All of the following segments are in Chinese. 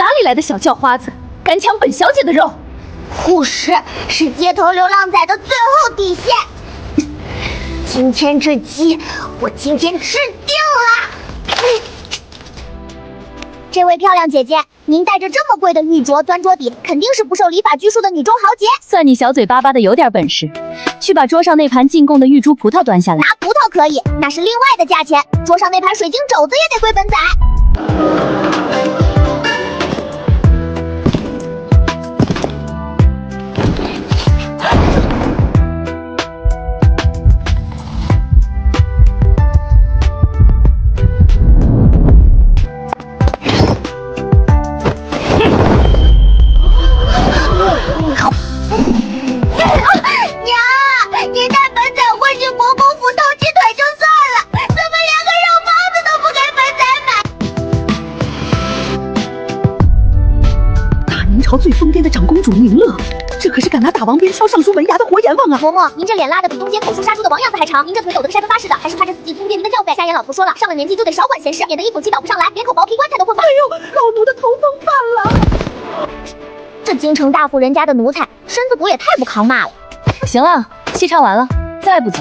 里来的小叫花子，敢抢本小姐的肉？护士是街头流浪仔的最后底线。今天这鸡，我今天吃定了！这位漂亮姐姐，您带着这么贵的玉镯钻桌底，肯定是不受礼法拘束的女中豪杰。算你小嘴巴巴的有点本事，去把桌上那盘进贡的玉珠葡萄端下来。拿葡萄可以，那是另外的价钱。桌上那盘水晶肘子也得归本仔。你带本仔混进国公府偷鸡腿就算了，怎么连个肉包子都不给本仔买？大明朝最疯癫的长公主宁乐，这可是敢拿打王鞭挑尚书门牙的活阎王啊！嬷嬷，您这脸拉的比东街口述杀猪的王样子还长，您这腿抖得跟沙发似的，还是怕这死记听不见您的叫呗？瞎眼老头说了，上了年纪就得少管闲事，免得一口气倒不上来，连口薄皮棺材都混不。哎呦，老奴的头风犯了！这京城大户人家的奴才，身子骨也太不扛骂了。行了，戏唱完了，再不走，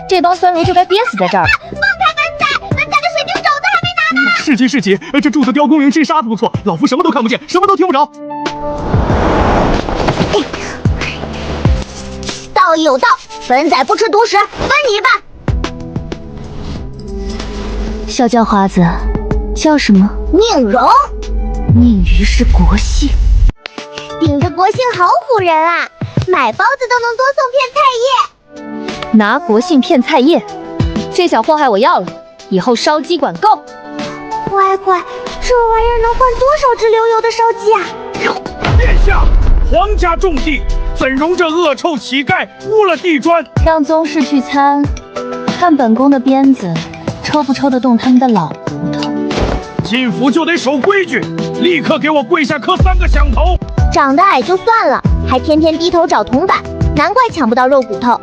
这帮酸儒就该憋死在这儿了。放开本仔，本仔的水晶肘子还没拿呢。是急，这柱子雕工人真杀的不错，老夫什么都看不见，什么都听不着。道义有道，本仔不吃独食，分你一半。小叫花子，叫什么？宁荣，宁于是国姓。顶着国姓好唬人啊！买包子都能多送片菜叶，拿国姓骗菜叶，这小祸害我要了，以后烧鸡管够。乖乖，这玩意儿能换多少只流油的烧鸡啊？殿下，皇家重地，怎容这恶臭乞丐污了地砖？让宗室去参，看本宫的鞭子抽不抽得动他们的老骨头。进府就得守规矩，立刻给我跪下磕3个响头。长得矮就算了，还天天低头找铜板，难怪抢不到肉骨头。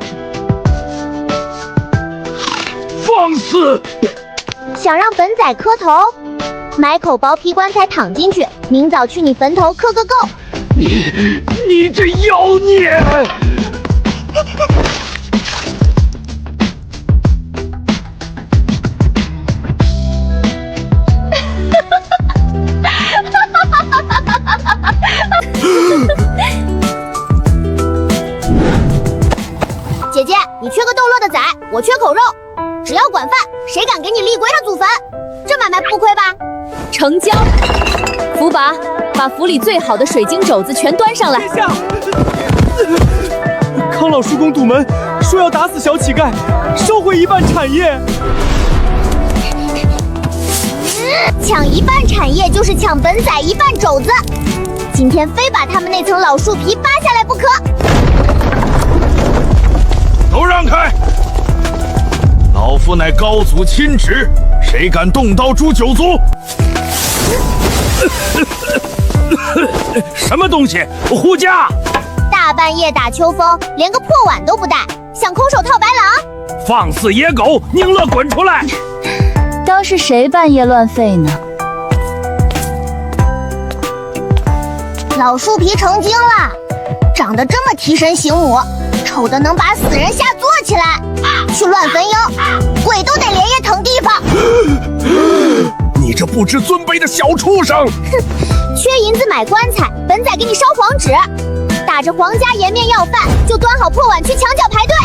放肆！想让本仔磕头，买口薄皮棺材躺进去，明早去你坟头磕个够。你这妖孽！姐姐，你缺个斗乐的仔，我缺口肉，只要管饭，谁敢给你立鬼他祖坟？这买卖不亏吧？成交。福拔，把府里最好的水晶肘子全端上来。殿下，康老叔公堵门，说要打死小乞丐，收回一半产业。抢一半产业就是抢本仔一半肘子，今天非把他们那层老树皮扒下来不可。都让开！老夫乃高祖亲侄，谁敢动刀诛九族？什么东西？护驾！大半夜打秋风，连个破碗都不带，想空手套白狼？放肆野狗！宁乐滚出来！当是谁半夜乱吠呢？老树皮成精了，长得这么提神醒目，丑的能把死人吓坐起来。去乱坟营，鬼都得连夜腾地方。你这不知尊卑的小畜生！哼，缺银子买棺材，本仔给你烧黄纸，打着皇家颜面要饭，就端好破碗去墙角排队。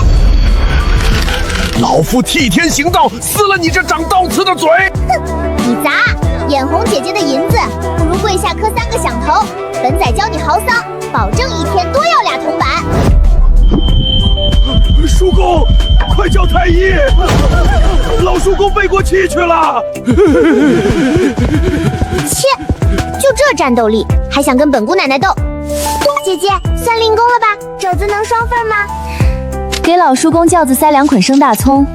老夫替天行道，撕了你这长倒刺的嘴！哼，你砸，眼红姐姐的银子，不如跪下磕3个响头，本仔教你嚎丧，保证一天多要2铜板。叔公，快叫太医！老叔公背过气去了。切，就这战斗力，还想跟本姑奶奶斗？姐姐，算令公了吧？肘子能双份吗？给老叔公轿子塞2捆生大葱，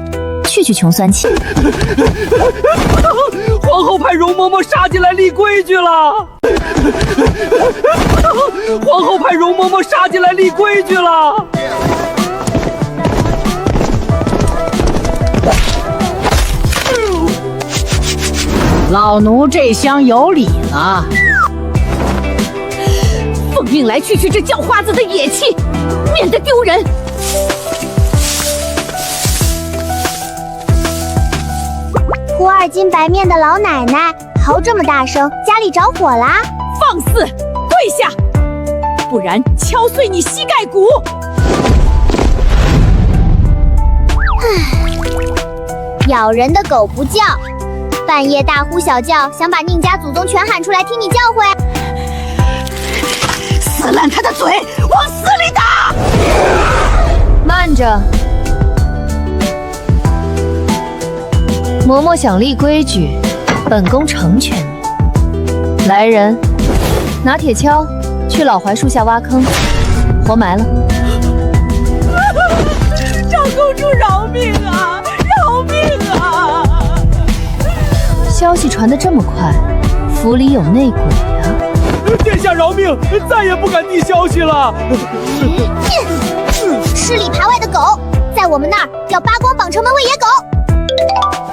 去穷酸气。皇后派容嬷嬷杀进来立规矩了。皇后派容嬷嬷杀进来立规矩了。老奴这厢有礼了。奉命来去这叫花子的野气，免得丢人。铺2斤白面的老奶奶嚎这么大声，家里着火啦？放肆！跪下，不然敲碎你膝盖骨！咬人的狗不叫，半夜大呼小叫，想把宁家祖宗全喊出来听你教诲。撕烂他的嘴，往死里打！慢着，嬷嬷想立规矩，本宫成全你。来人，拿铁锹去老槐树下挖坑，活埋了。长公主饶命啊！饶命啊！消息传得这么快，府里有内鬼啊！殿下饶命，再也不敢递消息了。吃里扒外的狗，在我们那儿要扒光绑成门卫野狗。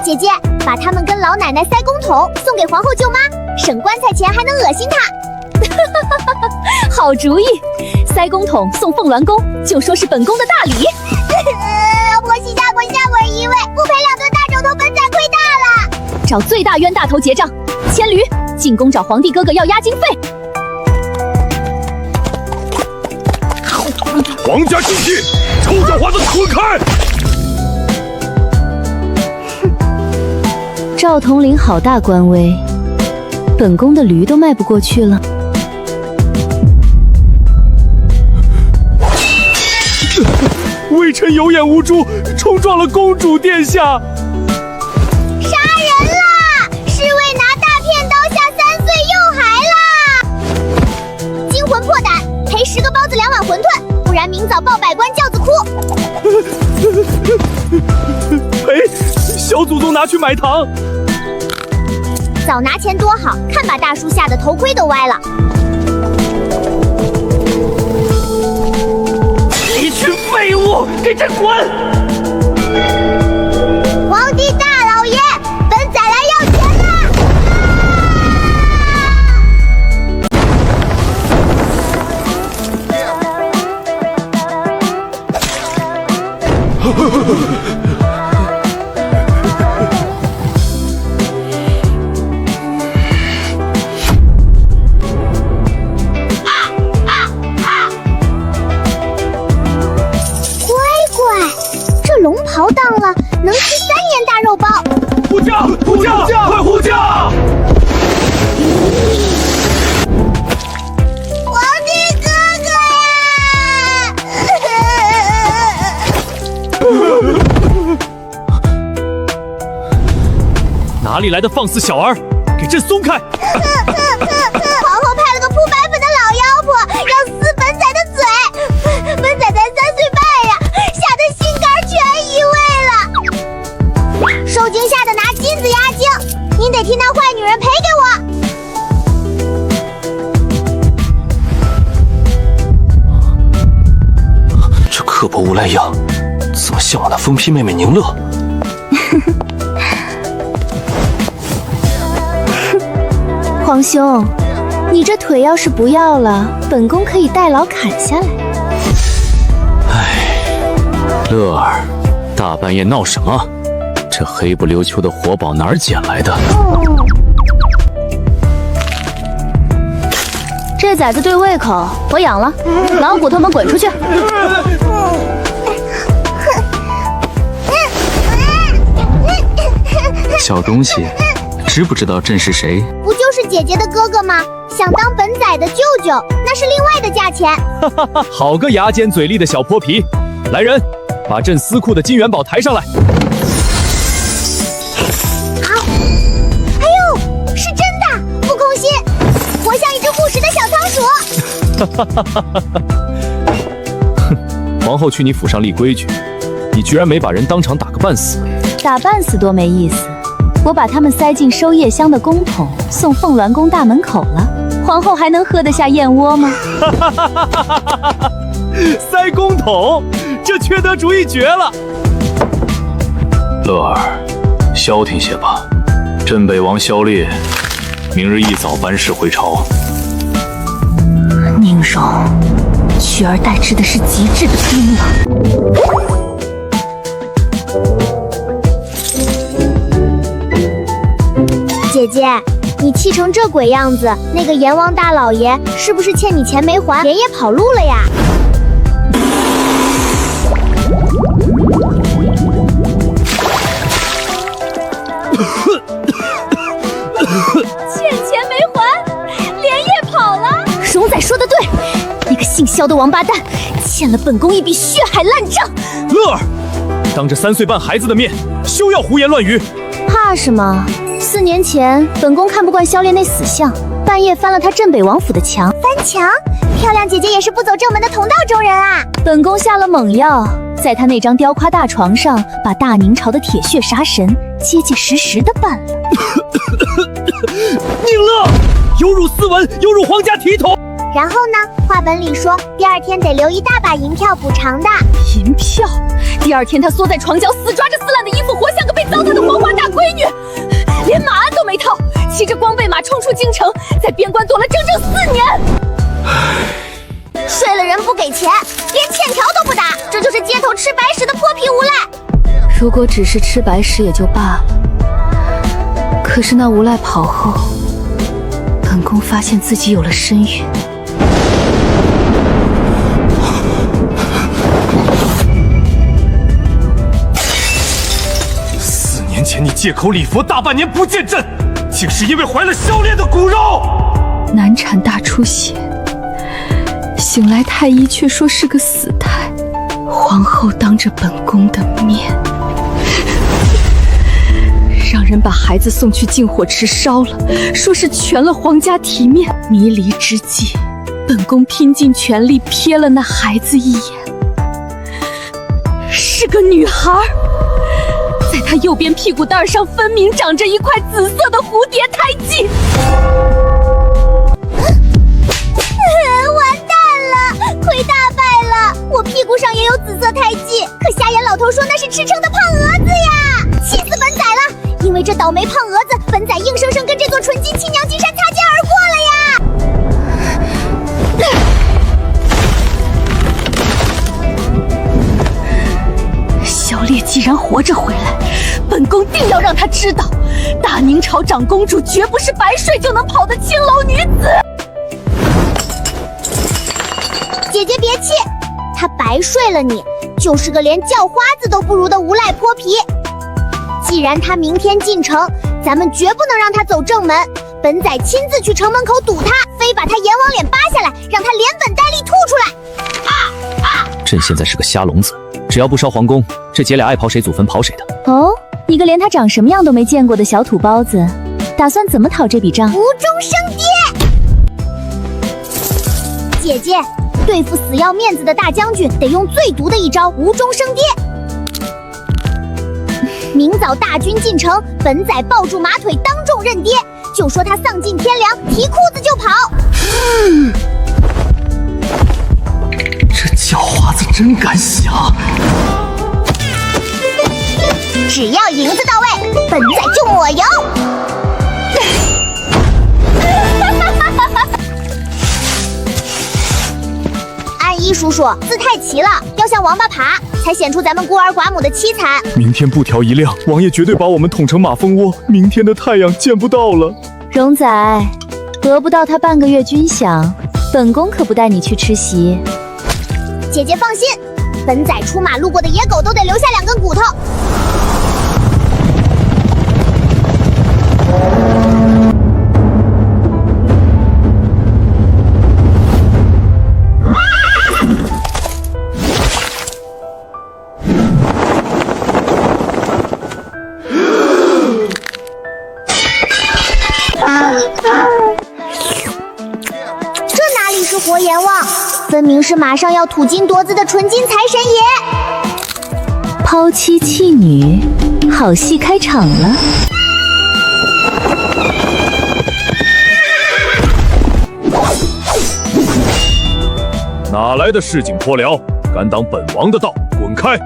姐姐，把他们跟老奶奶塞公桶，送给皇后舅妈，省棺材钱还能恶心她。好主意，塞公桶送凤鸾宫，就说是本宫的大礼。我膝下滚一位，不赔2顿大肘头，本仔亏大了。找最大冤大头结账，牵驴进宫找皇帝哥哥要押金费。皇家禁忌，臭叫花子滚开！赵统领好大官威，本宫的驴都迈不过去了。微臣有眼无珠，冲撞了公主殿下。杀人啦！侍卫拿大片刀下3岁幼孩啦！惊魂破胆，赔10个包子2碗馄饨，不然明早报百官轿子哭。赔，小祖宗拿去买糖。早拿钱多好，看把大树吓得头盔都歪了。一群废物，给朕滚！皇帝大老爷，本仔来要钱了！龙袍当了，能吃3年大肉包。护驾！护驾！快护驾！皇帝哥哥哪里来的放肆小儿，给朕松开！皇后派了个铺白粉的老妖婆，要撕本仔的嘴。本仔才3岁半呀，吓得心肝全移位了。受惊吓得拿金子压惊，您得替那坏女人赔给我。这刻薄无赖样，怎么像我那疯批妹妹宁乐？皇兄，你这腿要是不要了，本宫可以代劳砍下来。乐儿，大半夜闹什么？这黑不溜秋的活宝哪儿捡来的？这崽子对胃口，我养了。老骨头们滚出去！小东西，知不知道朕是谁？不就是姐姐的哥哥吗？想当本仔的舅舅，那是另外的价钱。好个牙尖嘴利的小泼皮！来人，把朕私库的金元宝抬上来。好，哎呦，是真的，不空心，活像一只护食的小仓鼠。皇后去你府上立规矩，你居然没把人当场打个半死。打半死多没意思，我把他们塞进收夜香的公桶，送凤鸾宫大门口了。皇后还能喝得下燕窝吗？塞公桶，这缺德主意绝了！乐儿，消停些吧。镇北王萧烈明日一早班师回朝。宁轻柔，取而代之的是极致的冰冷。姐姐，你气成这鬼样子，那个阎王大老爷是不是欠你钱没还，连夜跑路了呀？欠钱没还，连夜跑了。荣仔说的对，那个姓萧的王八蛋欠了本宫一笔血海烂账。乐儿，当着3岁半孩子的面，休要胡言乱语。怕什么？4年前，本宫看不惯萧烈那死相，半夜翻了他镇北王府的墙。翻墙？漂亮姐姐也是不走正门的同道中人啊！本宫下了猛药，在他那张雕夸大床上，把大明朝的铁血杀神结结实实的办了。宁乐，有辱斯文，有辱皇家体统。然后呢？话本里说，第2天得留一大把银票补偿的。银票？第2天他缩在床角，死抓着撕烂的衣服，活像个被糟蹋的黄花大闺女，连马鞍都没套，骑着光背马冲出京城，在边关躲了整整4年。睡了人不给钱，连欠条都不打，这就是街头吃白食的泼皮无赖。如果只是吃白食也就罢了，可是那无赖跑后，本宫发现自己有了身孕。4年前你借口礼佛大半年不见朕，竟是因为怀了萧烈的骨肉。难产大出血，醒来太医却说是个死胎。皇后当着本宫的面，让人把孩子送去禁火池烧了，说是全了皇家体面。迷离之际，本宫拼尽全力瞥了那孩子一眼，是个女孩。在她右边屁股蛋上分明长着一块紫色的蝴蝶胎记。完蛋了，亏大败了！我屁股上也有紫色胎记，可瞎眼老头说那是吃撑的胖蛾子呀！气死本仔了！因为这倒霉胖蛾子，本仔硬生生跟这座纯金亲娘金山擦肩而过了呀！萧烈既然活着回来，本宫定要让他知道，大明朝长公主绝不是白睡就能跑的青楼女子。姐姐别气，他白睡了你，就是个连叫花子都不如的无赖泼皮。既然他明天进城，咱们绝不能让他走正门。本仔亲自去城门口堵他，非把他阎王脸扒下来，让他连本带利吐出来。朕现在是个瞎聋子，只要不烧皇宫，这姐俩爱跑谁祖坟跑谁的。哦，你个连他长什么样都没见过的小土包子，打算怎么讨这笔账？无中生爹。姐姐，对付死要面子的大将军，得用最毒的一招无中生爹。明早大军进城，本仔抱住马腿当众认爹，就说他丧尽天良，提裤子就跑。这叫花子真敢想！只要银子到位，本仔就抹油。按一叔叔，字太齐了，要像王八爬，才显出咱们孤儿寡母的凄惨。明天布条一亮，王爷绝对把我们捅成马蜂窝，明天的太阳见不到了。荣仔，得不到他半个月军饷，本宫可不带你去吃席。姐姐放心，本仔出马路过的野狗都得留下2根骨头。这哪里是活阎王，分明是马上要吐金夺子的纯金财神爷！抛妻弃女，好戏开场了。哪来的市井泼寮，敢挡本王的道，滚开！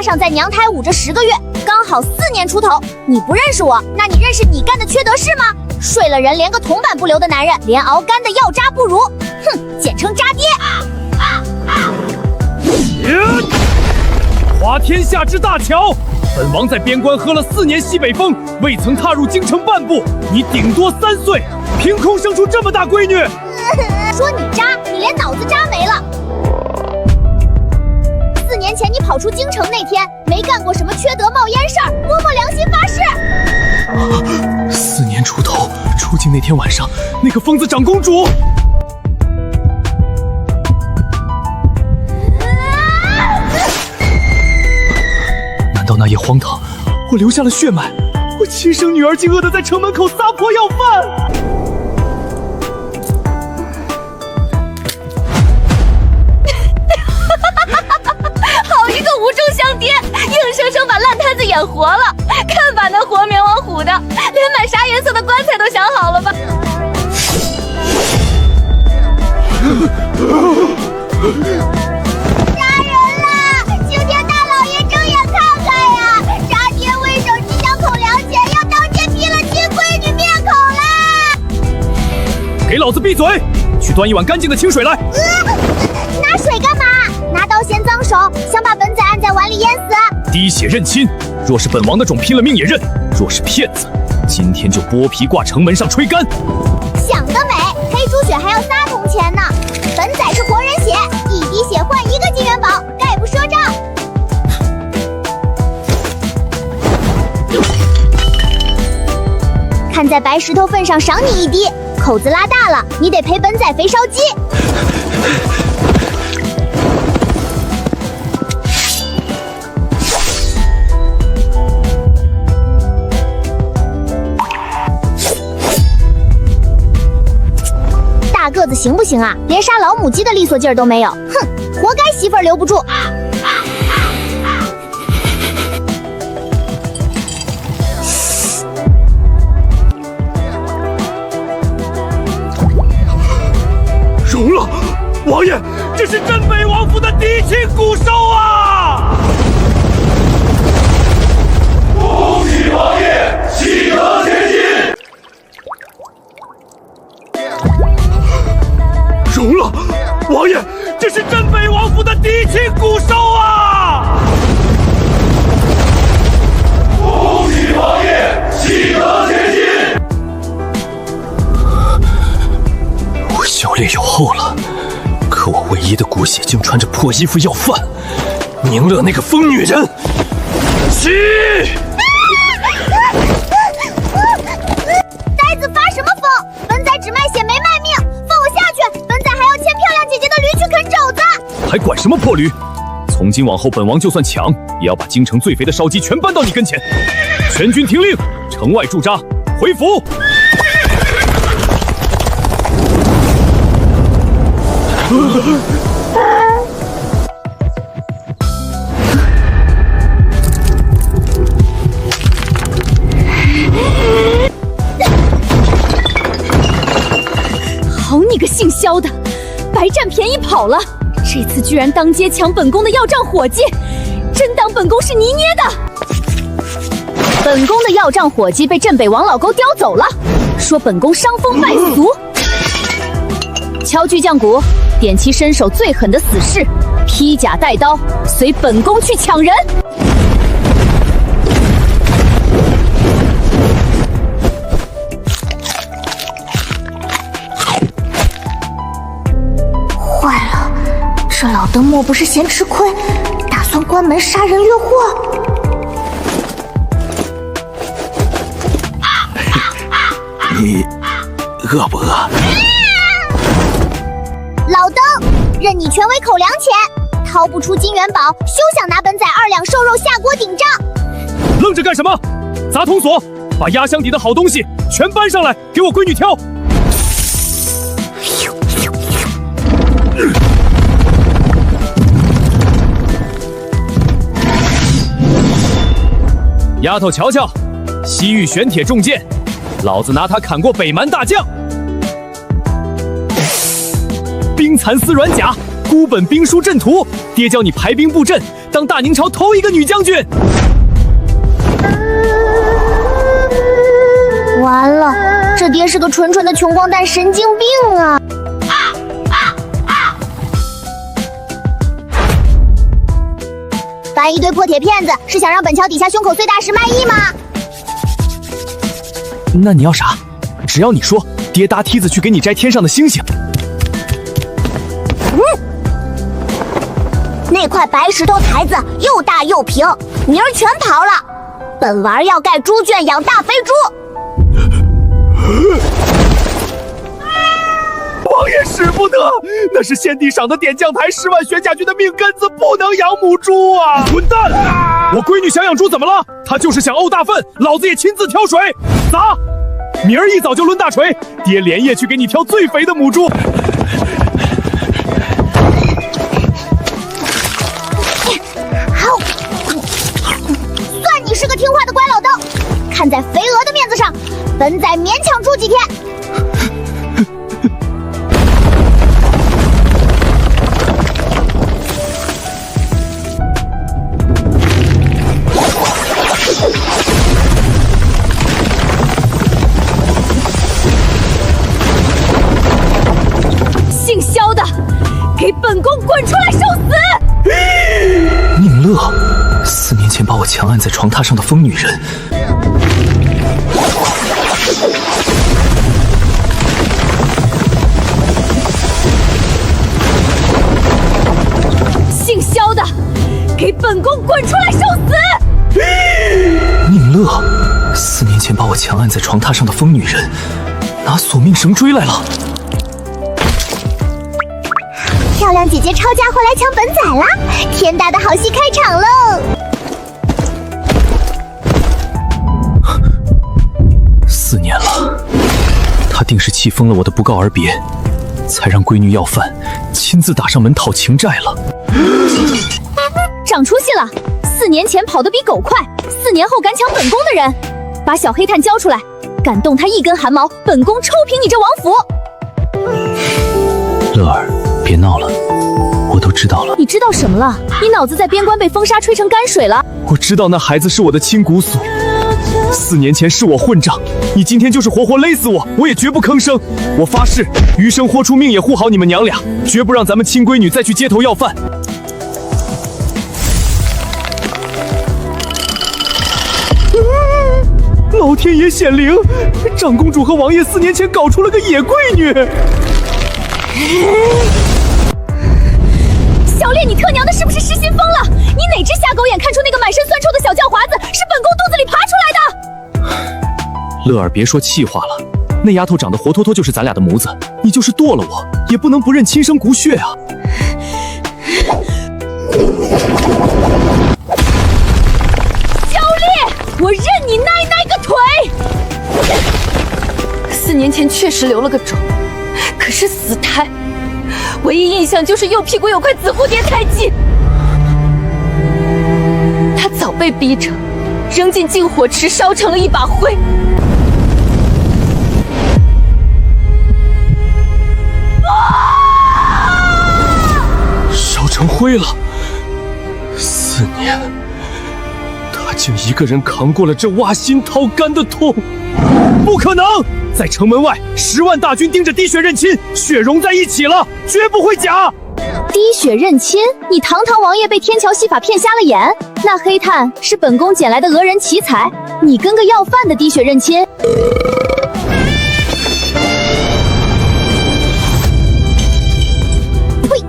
上在娘胎捂着10个月，刚好4年出头。你不认识我，那你认识你干的缺德事吗？睡了人连个铜板不留的男人，连熬干的药渣不如。哼，简称渣爹。滑天下之大巧，本王在边关喝了4年西北风，未曾踏入京城半步。你顶多3岁，凭空生出这么大闺女。说你渣，你连脑子渣没了。4年前你跑出京城那天，没干过什么缺德冒烟事儿，摸摸良心发誓。4年出头，出境那天晚上，那个疯子长公主。难道那夜荒唐，我留下了血脉？我亲生女儿竟饿得在城门口撒泼要饭！好一个无中相爹，硬生生把烂摊子演活了。看把那活绵王虎的，连买啥颜色的棺材都想好了吧？杀人了！青天大老爷睁眼看看呀！渣爹为首只想口粮钱，要当街劈了亲闺女灭口啦！给老子闭嘴！去端一碗干净的清水来。拿水干嘛？拿刀嫌脏手，想把本仔按在碗里淹死？滴血认亲，若是本王的种拼了命也认；若是骗子，今天就剥皮挂城门上吹干。想得美！黑猪血还要撒铜钱呢。本仔是活人血，1滴血换1个金元宝，概不赊账。看在白石头份上赏你1滴，口子拉大了，你得赔本仔肥烧鸡。大个子行不行啊？连杀老母鸡的利索劲儿都没有，哼，活该媳妇儿留不住。容了，王爷，这是镇北王府的嫡亲骨收啊！恭喜王爷喜得千金！容了，王爷，这是镇北王府的嫡亲骨收啊！恭喜王爷喜得千金！我小烈有后了，可我唯一的骨血竟穿着破衣服要饭，宁乐那个疯女人！起！呆子发什么疯？本仔只卖血没卖命，放我下去！本仔还要牵漂亮姐姐的驴去啃肘子。还管什么破驴？从今往后，本王就算抢，也要把京城最肥的烧鸡全搬到你跟前。全军听令，城外驻扎，回府。好你个姓萧的，白占便宜跑了！这次居然当街抢本宫的要账伙计，真当本宫是泥捏的？本宫的要账伙计被镇北王老勾叼走了，说本宫伤风败俗。敲巨匠鼓，点其身手最狠的死士，披甲带刀，随本宫去抢人。坏了，这老登莫不是嫌吃亏，打算关门杀人越货？你饿不饿？老登，任你全为口粮钱，掏不出金元宝，休想拿本仔2两瘦肉下锅顶账！愣着干什么？砸铜锁，把压箱底的好东西全搬上来，给我闺女挑。丫头瞧瞧，西域玄铁重剑，老子拿它砍过北蛮大将。冰蚕丝软甲，孤本兵书阵图，爹教你排兵布阵，当大宁朝头一个女将军。完了，这爹是个纯纯的穷光蛋神经病啊！搬一堆破铁片子是想让本桥底下胸口碎大石卖艺吗？那你要啥？只要你说，爹搭梯子去给你摘天上的星星。那块白石头台子又大又平，泥儿全刨了。本丸要盖猪圈养大肥猪。王爷使不得，那是先帝赏的点将台10万玄甲军的命根子，不能养母猪啊！混蛋！我闺女想养猪怎么了？她就是想沤大粪，老子也亲自挑水。砸！明儿一早就抡大锤，爹连夜去给你挑最肥的母猪。算你是个听话的乖老豆，看在肥鹅的面子上，本仔勉强住几天。姓萧的，给本宫滚出来受死！宁乐，4年前把我强按在床榻上的疯女人。姓萧的，给本宫滚出来受死！宁乐，4年前把我强按在床榻上的疯女人，拿索命绳追来了。漂亮姐姐抄家伙来抢本仔啦！天大的好戏开场喽！4年了，他定是气疯了我的不告而别，才让闺女要饭，亲自打上门讨情债了。长出息了！4年前跑得比狗快，4年后敢抢本宫的人，把小黑炭交出来，敢动他一根汗毛，本宫抽平你这王府！乐儿，别闹了，我都知道了。你知道什么了？你脑子在边关被风沙吹成泔水了。我知道那孩子是我的亲骨髓，4年前是我混账，你今天就是活活勒死我，我也绝不吭声。我发誓，余生豁出命也护好你们娘俩，绝不让咱们亲闺女再去街头要饭。老天爷显灵，长公主和王爷4年前搞出了个野闺女。小烈，你特娘的是不是失心疯了？你哪只瞎狗眼看出那个满身酸臭的小叫滑子是本宫肚子里爬出来的？乐儿，别说气话了，那丫头长得活脱脱就是咱俩的模子，你就是剁了我，也不能不认亲生骨血啊！小烈，我认你奶奶个腿！4年前确实留了个种，可是死胎。唯一印象就是右屁股有块紫蝴蝶胎记，他早被逼着扔进禁火池，烧成了一把灰。烧成灰了。4年，他竟一个人扛过了这挖心掏肝的痛，不可能！在城门外，10万大军盯着滴血认亲，血融在一起了，绝不会假。滴血认亲？你堂堂王爷被天桥戏法骗瞎了眼？那黑炭是本宫捡来的俄人奇才，你跟个要饭的滴血认亲？呸！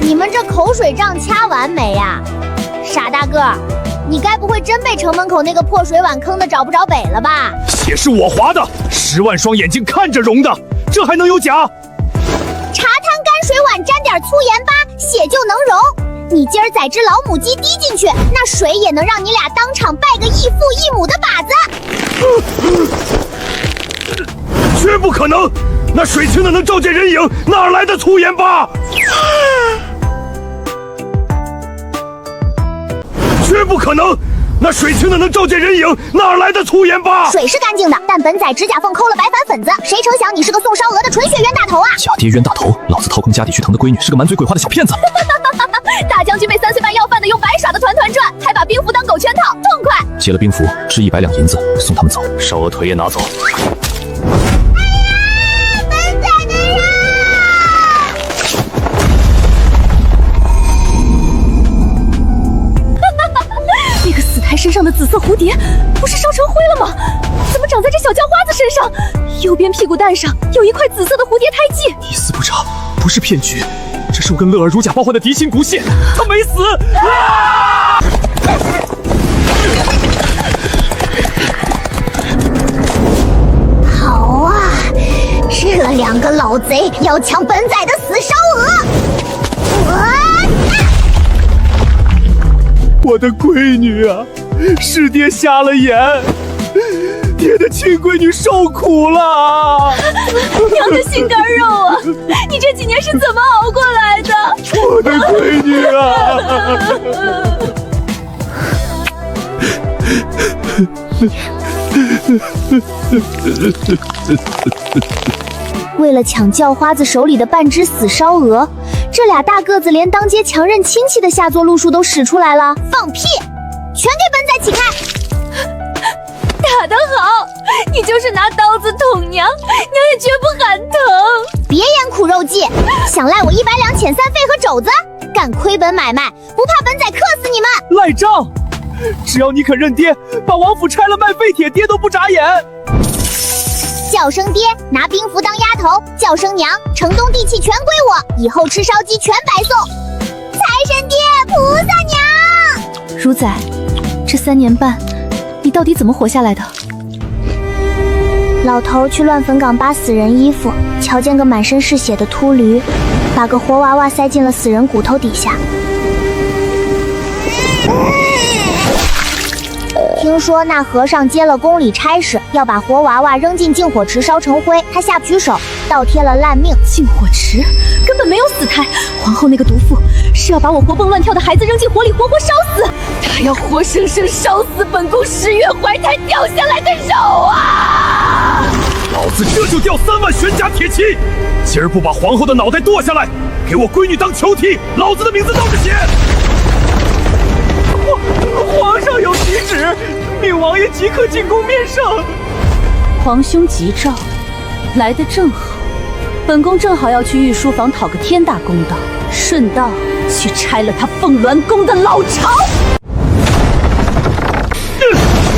你们这口水仗掐完没呀？傻大个儿，你该不会真被城门口那个破水碗坑得找不着北了吧？血是我划的，10万双眼睛看着融的，这还能有假？茶滩泔水碗沾点粗盐巴，血就能融。你今儿宰只老母鸡滴进去，那水也能让你俩当场拜个异父异母的把子。绝不可能！那水清的能照见人影，哪来的粗盐巴？绝不可能！那水清的能照见人影，哪来的粗盐巴？水是干净的，但本仔指甲缝抠了白矾粉子，谁成想你是个宋烧鹅的纯血冤大头啊！假爹冤大头，老子掏空家底去疼的闺女是个满嘴鬼话的小骗子。大将军被3岁半要饭的用白耍的团团转，还把兵符当狗圈套，痛快！结了兵符，支100两银子送他们走，烧鹅腿也拿走。本仔的人！那个死胎身上的紫色蝴蝶，不是烧成灰了吗？怎么长在这小叫花子身上？右边屁股蛋上有一块紫色的蝴蝶胎记。一丝不差，不是骗局，这是我跟乐儿如假包换的嫡亲骨血，他没死。好啊，这2个老贼要抢本仔的死烧鹅！我的闺女啊，是爹瞎了眼，爹的亲闺女受苦了。娘的心肝肉啊！你这几年是怎么熬过来的？我的闺女啊！为了抢叫花子手里的半只死烧鹅，这俩大个子连当街强认亲戚的下作路数都使出来了。放屁！全给本仔起开！打得好，你就是拿刀子捅娘，娘也绝不喊疼。别演苦肉计，想赖我100两遣散费和肘子？敢亏本买卖，不怕本仔克死你们！赖账！只要你肯认爹，把王府拆了卖废铁，爹都不眨眼。叫声爹，拿兵符当丫头；叫声娘，城东地契全归我，以后吃烧鸡全白送。财神爹，菩萨娘！如仔，这3年半，你到底怎么活下来的？老头去乱坟岗扒死人衣服，瞧见个满身是血的秃驴，把个活娃娃塞进了死人骨头底下。听说那和尚接了宫里差事，要把活娃娃扔进净火池烧成灰，他下不去手，倒贴了烂命。净火池根本没有死胎，皇后那个毒妇是要把我活蹦乱跳的孩子扔进火里活活烧死，她要活生生烧死本宫10月怀胎掉下来的肉啊！老子这就掉3万玄甲铁骑，今儿不把皇后的脑袋剁下来，给我闺女当囚替，老子的名字倒着写。皇上有急旨，命王爷即刻进宫面圣。皇兄急召，来得正好。本宫正好要去御书房讨个天大公道，顺道去拆了他凤鸾宫的老巢。那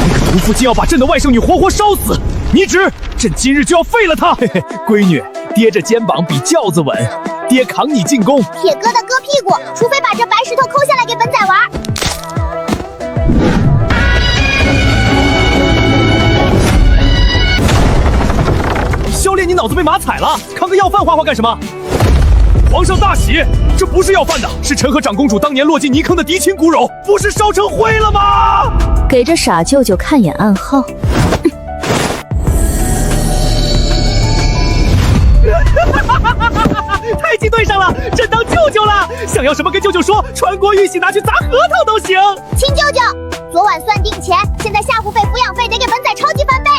个毒妇竟要把朕的外甥女活活烧死，你旨，朕今日就要废了她。嘿嘿，闺女，爹这肩膀比轿子稳，爹扛你进宫。铁疙瘩割屁股，除非把这白石头抠下来给本仔玩。萧烈，你脑子被马踩了，扛个要饭花花干什么？皇上大喜，这不是要饭的，是臣和长公主当年落进泥坑的嫡亲骨肉，不是烧成灰了吗？给这傻舅舅看眼暗号。太极对上了，朕当舅舅了，想要什么跟舅舅说，传国玉玺拿去砸核桃都行。亲舅舅，昨晚算定钱，现在下户费、抚养费得给本仔超级翻倍。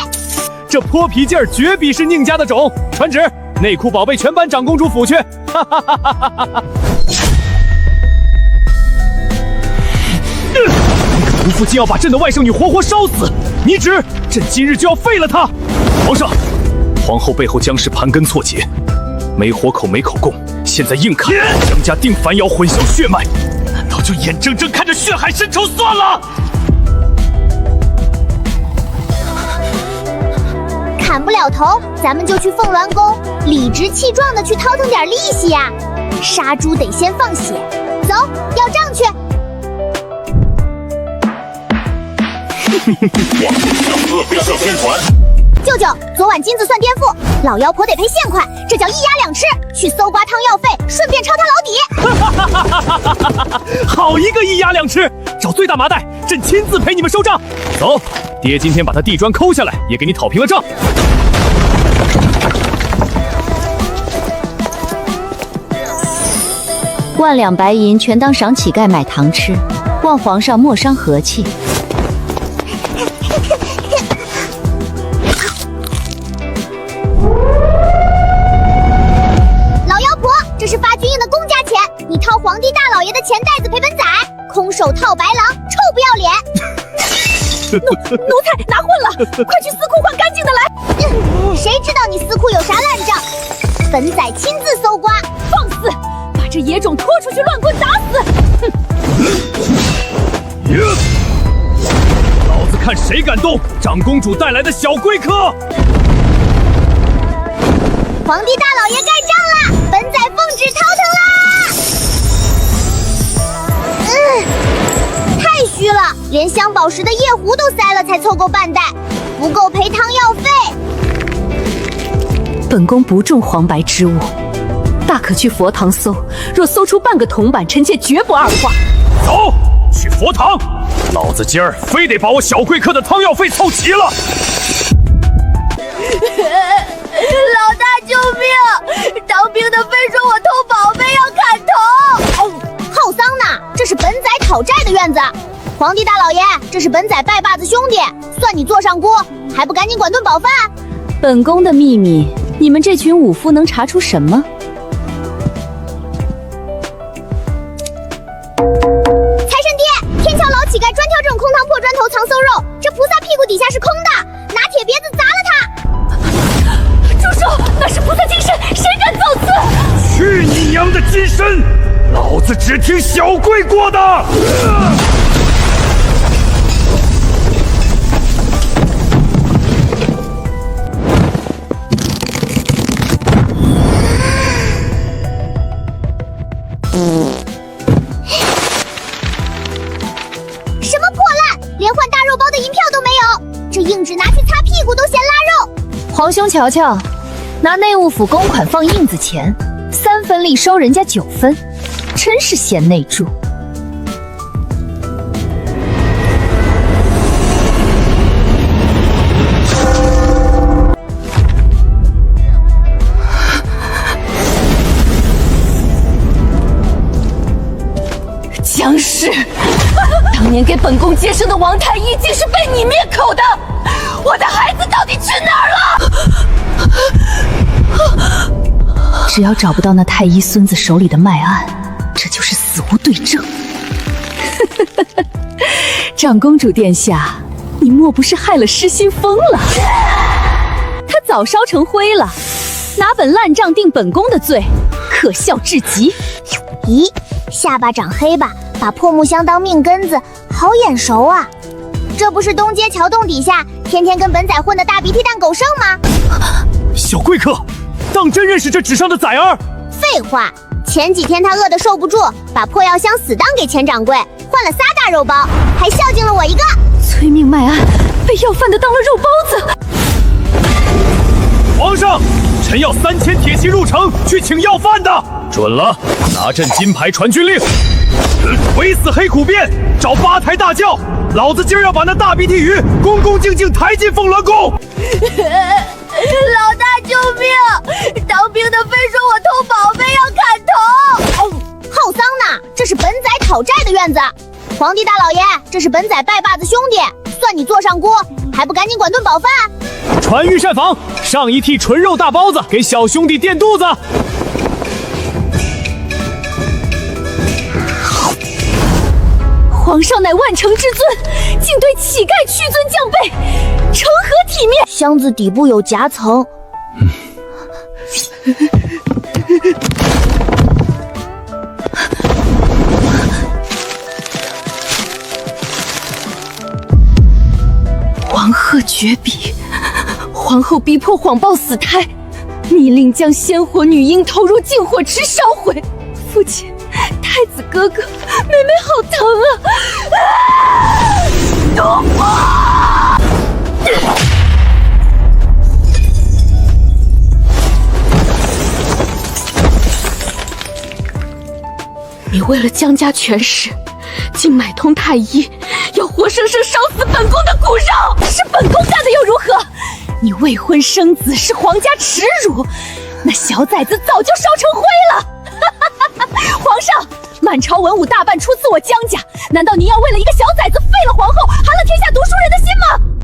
这泼皮劲儿绝比是宁家的种，传旨，内库宝贝全搬长公主府去。哈哈哈哈哈哈！那个毒妇竟要把朕的外甥女活活烧死，你旨，朕今日就要废了她。皇上，皇后背后僵尸盘根错节，没活口没口供，现在硬砍，江家定反咬，混淆血脉，难道就眼睁睁看着血海深仇算了？砍不了头，咱们就去凤鸾宫，理直气壮的去掏腾点利息呀。杀猪得先放血，走，要账去。舅舅，昨晚金子算颠覆，老妖婆得赔现款，这叫1鸭2吃，去搜刮汤药费，顺便抄他老底。好一个1鸭2吃，找最大麻袋，朕亲自陪你们收账。走，爹今天把他地砖抠下来，也给你讨平了账。1万两白银全当赏乞丐买糖吃，望皇上莫伤和气。老爷的钱袋子赔本仔，空手套白狼，臭不要脸！奴才拿混了，快去司库换干净的来！谁知道你司库有啥烂账？本仔亲自搜刮！放肆！把这野种拖出去乱棍打死！老子看谁敢动长公主带来的小贵客！皇帝大老爷盖章啦！本仔奉旨掏腾啦！太虚了，连镶宝石的夜壶都塞了才凑够半袋，不够赔汤药费。本宫不重黄白之物，大可去佛堂搜，若搜出半个铜板，臣妾绝不二话。走，去佛堂！老子今儿非得把我小贵客的汤药费凑齐了！老大救命！当兵的非说我偷宝贝要砍头。浩桑呢？这是本仔讨债的院子。皇帝大老爷，这是本仔拜把子兄弟，算你坐上锅，还不赶紧管顿饱饭？本宫的秘密，你们这群武夫能查出什么？财神爹，天桥老乞丐专挑这种空堂破砖头藏馊肉，这菩萨屁股底下是空的，拿铁别子砸了他！住手！那是菩萨金身，谁敢造次？去你娘的金身！老子只听小贵过的！什么破烂，连换大肉包的银票都没有，这硬纸拿去擦屁股都嫌拉肉。皇兄瞧瞧，拿内务府公款放印子钱，3分利收人家9分，真是贤内助。僵尸，当年给本宫接生的王太医竟是被你灭口的！我的孩子到底去哪儿了？只要找不到那太医孙子手里的脉案，这就是死无对证。长公主殿下，你莫不是害了失心疯了？他早烧成灰了，拿本烂账定本宫的罪，可笑至极。咦，下巴长黑吧，把破木箱当命根子，好眼熟啊！这不是东街桥洞底下天天跟本仔混的大鼻涕蛋狗剩吗？小贵客，当真认识这纸上的崽儿？废话，前几天他饿得受不住，把破药箱死当给钱掌柜，换了3大肉包，还孝敬了我一个。催命卖案被要饭的当了肉包子。皇上，臣要3000铁骑入城去请要饭的。准了，拿朕金牌传军令，围死黑苦便，找8抬大轿，老子今儿要把那大鼻涕鱼恭恭敬敬抬进凤鸾宫。老大救命！当兵的非说我偷宝贝要砍头。浩桑呢？这是本仔讨债的院子。皇帝大老爷，这是本仔拜把子兄弟，算你坐上锅，还不赶紧管顿饱饭？传御膳房，上一屉纯肉大包子给小兄弟垫肚子。皇上乃万乘之尊，竟对乞丐屈尊降卑，成何体面？箱子底部有夹层。王鹤绝笔，皇后逼迫谎报死胎，密令将鲜活女婴投入净火池烧毁。父亲，太子哥哥，妹妹好疼啊！毒火！你为了江家权势，竟买通太医，要活生生烧死本宫的骨肉，是本宫干的又如何？你未婚生子是皇家耻辱，那小崽子早就烧成灰了。皇上，满朝文武大半出自我江家，难道您要为了一个小崽子废了皇后，寒了天下读书人的心吗？